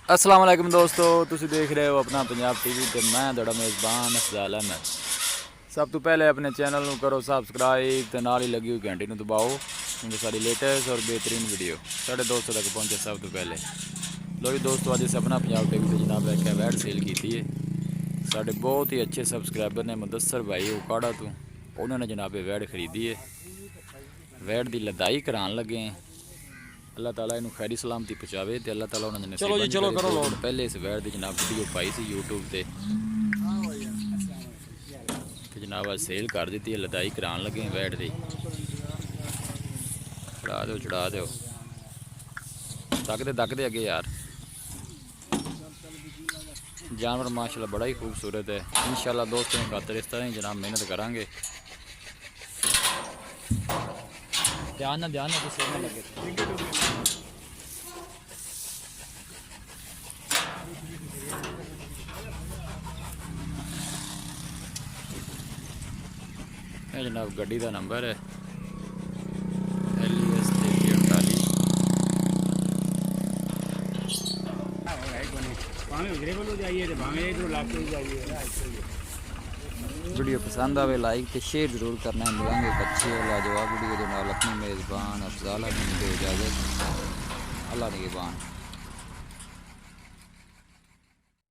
अस्सलाम वालेकुम दोस्तों, तुसी देख रहे हो अपना पंजाब टीवी ते मैं तुहाडा मेज़बान अफजालन। सब तो पहले अपने चैनल को करो सब्सक्राइब ते नाल ही लगी हुई घंटी को दबाओ क्योंकि सारी लेटेस्ट और बेहतरीन वीडियो साढ़े दोस्तों तक पहुँचे सब तो पहले। लो जी दोस्तों, अज अस अपना पंजाब टीवी पर जनाब एक वैड सेल की है। साढ़े बहुत ही अच्छे सबसक्राइबर ने मुदसर भाई okara तो उन्होंने जनाब वैड खरीदी है। वैड की लदाई करान लगे हैं। अल्लाह ताला इनू खैरी सलामती पहुँचावे तो अल्लाह ताला उन्होंने पहले इस वैड की जनाब वीडियो पाई सी यूट्यूब पर जनाब आज सेल कर दी है। लदाई करान लगे वैड की। चढ़ा दो तकते अगे यार। जानवर माशाल्लाह बड़ा ही खूबसूरत है। इंशाल्लाह दोस्तों की खातर इस तरह ही जनाब मेहनत करांगे। ध्यान ना किसी ना लगे। ये जनाब गड्डी का नंबर है LES 3348। वीडियो पसंद आवे लाइक तो शेयर जरूर करना है। मिलेंगे एक अच्छे लाजवाब वीडियो के नाल। अपनी मेज़बान अफजाला ने दो इजाज़त। अल्लाह निगहबान।